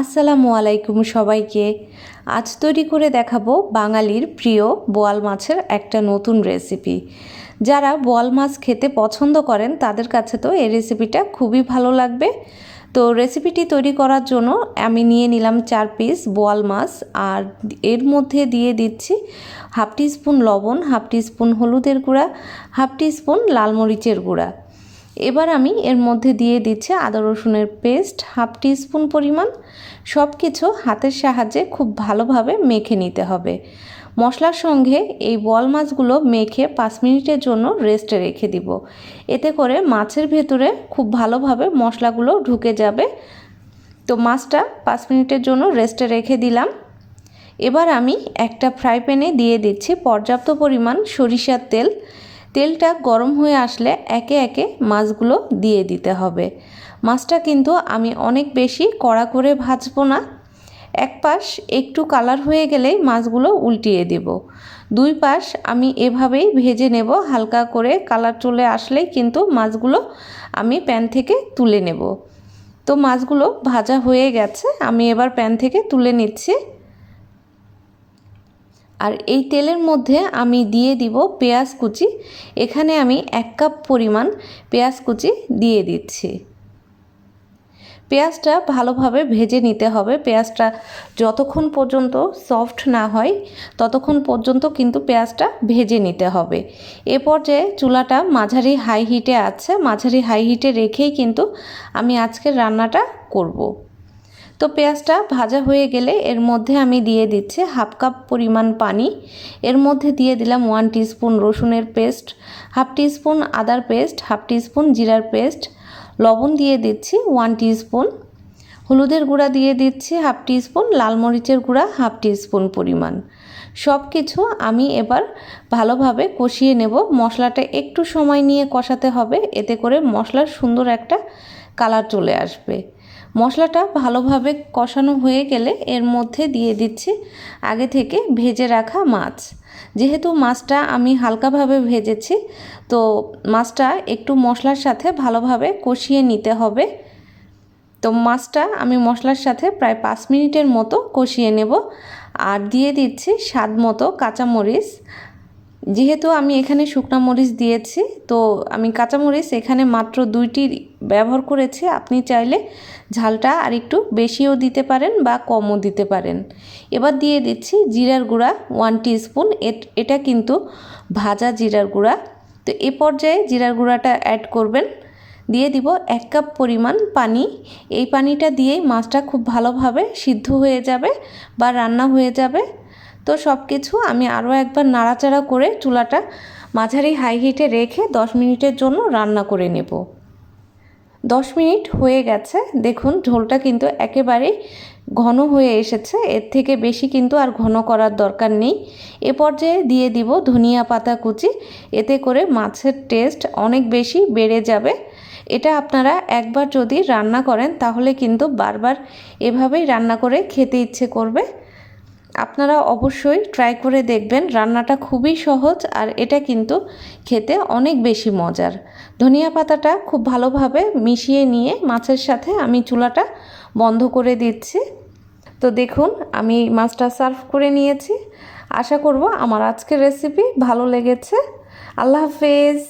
আসসালামু আলাইকুম সবাইকে। আজ তৈরি করে দেখাবো বাঙালির প্রিয় বোয়াল মাছের একটা নতুন রেসিপি। যারা বোয়াল মাছ খেতে পছন্দ করেন তাদের কাছে তো এই রেসিপিটা খুবই ভালো লাগবে। তো রেসিপিটি তৈরি করার জন্য আমি নিয়ে নিলাম 4 পিস বোয়াল মাছ, আর এর মধ্যে দিয়ে দিচ্ছি হাফ টিস্পুন লবণ, হাফ টিস্পুন হলুদের গুঁড়া, হাফ টিস্পুন লাল মরিচের গুঁড়া। এবার আমি এর মধ্যে দিয়ে দিচ্ছি আদা রসুনের পেস্ট হাফ টিস্পুন পরিমাণ। সব কিছু হাতের সাহায্যে খুব ভালোভাবে মেখে নিতে হবে। মশলার সঙ্গে এই বোয়াল মাছগুলো মেখে 5 মিনিটের জন্য রেস্টে রেখে দিব। এতে করে মাছের ভেতরে খুব ভালোভাবে মশলাগুলো ঢুকে যাবে। তো মাছটা 5 মিনিটের জন্য রেস্টে রেখে দিলাম। এবার আমি একটা ফ্রাই প্যানে দিয়ে দিচ্ছি পর্যাপ্ত পরিমাণ সরিষার তেল। তেলটা গরম হয়ে আসলে একে একে মাছগুলো দিয়ে দিতে হবে। মাছটা কিন্তু আমি অনেক বেশি কড়া করে ভাজবো না। এক পাশ একটু কালার হয়ে গেলেই মাছগুলো উল্টিয়ে দেব। দুই পাশ আমি এভাবেই ভেজে নেব। হালকা করে কালার চলে আসলেই কিন্তু মাছগুলো আমি প্যান থেকে তুলে নেব। তো মাছগুলো ভাজা হয়ে গেছে, আমি এবার প্যান থেকে তুলে নিচ্ছি। আর এই তেলের মধ্যে আমি দিয়ে দিব পেঁয়াজ কুচি। এখানে আমি 1 কাপ পরিমাণ পেঁয়াজ কুচি দিয়ে দিচ্ছি। পেঁয়াজটা ভালোভাবে ভেজে নিতে হবে। পেঁয়াজটা যতক্ষণ পর্যন্ত সফট না হয় ততক্ষণ পর্যন্ত কিন্তু পেঁয়াজটা ভেজে নিতে হবে। এ পর্যায়ে চুলাটা মাঝারি হাই হিটে আছে। মাঝারি হাই হিটে রেখেই কিন্তু আমি আজকের রান্নাটা করব। তো পেঁয়াজটা ভাজা হয়ে গেলে এর মধ্যে আমি দিয়ে দিচ্ছি হাফ কাপ পরিমাণ পানি। এর মধ্যে দিয়ে দিলাম 1 টিস্পুন রসুনের পেস্ট, হাফ টিস্পুন আদার পেস্ট, হাফ টিস্পুন জিরার পেস্ট, লবণ দিয়ে দিচ্ছি 1 টিস্পুন, হলুদের গুঁড়া দিয়ে দিচ্ছি হাফ টিস্পুন, লাল মরিচের গুঁড়া হাফ টিস্পুন পরিমাণ। সব কিছু আমি এবার ভালোভাবে কষিয়ে নেব। মশলাটা একটু সময় নিয়ে কষাতে হবে, এতে করে মশলার সুন্দর একটা কালার চলে আসবে। মশলাটা ভালোভাবে কষানো হয়ে গেলে এর মধ্যে দিয়ে দিচ্ছি আগে থেকে ভেজে রাখা মাছ। যেহেতু মাছটা আমি হালকাভাবে ভেজেছি, তো মাছটা একটু মশলার সাথে ভালোভাবে কষিয়ে নিতে হবে। তো মাছটা আমি মশলার সাথে প্রায় 5 মিনিটের মতো কষিয়ে নেব। আর দিয়ে দিচ্ছি স্বাদ মতো কাঁচামরিচ। যেহেতু আমি এখানে শুকনা মরিচ দিয়েছি, তো আমি কাঁচামরিচ এখানে মাত্র 2টি ব্যবহার করেছি। আপনি চাইলে ঝালটা আর একটু বেশিও দিতে পারেন বা কমও দিতে পারেন। এবার দিয়ে দিচ্ছি জিরার গুঁড়া 1 টিস্পুন। এটা কিন্তু ভাজা জিরার গুঁড়া। তো এ পর্যায়ে জিরার গুঁড়াটা অ্যাড করবেন। দিয়ে দিব 1 কাপ পরিমাণ পানি। এই পানিটা দিয়েই মাছটা খুব ভালোভাবে সিদ্ধ হয়ে যাবে বা রান্না হয়ে যাবে। তো সব কিছু আমি আরও একবার নাড়াচাড়া করে চুলাটা মাঝারি হাই হিটে রেখে 10 মিনিটের জন্য রান্না করে নেব। 10 মিনিট হয়ে গেছে, দেখুন ঝোলটা কিন্তু একেবারেই ঘন হয়ে এসেছে। এর থেকে বেশি কিন্তু আর ঘন করার দরকার নেই। এ পর্যায়ে দিয়ে দিব ধনিয়া পাতা কুচি। এতে করে মাছের টেস্ট অনেক বেশি বেড়ে যাবে। এটা আপনারা একবার যদি রান্না করেন তাহলে কিন্তু বারবার এভাবেই রান্না করে খেতে ইচ্ছে করবে। আপনারা অবশ্যই ট্রাই করে দেখবেন। রান্নাটা খুবই সহজ আর এটা কিন্তু খেতে অনেক বেশি মজার। ধনিয়া পাতাটা খুব ভালোভাবে মিশিয়ে নিয়ে মাছের সাথে আমি চুলাটা বন্ধ করে দিচ্ছি। তো দেখুন আমি মাছটা সার্ভ করে নিয়েছি। আশা করব আমার আজকের রেসিপি ভালো লেগেছে। আল্লাহ হাফেজ।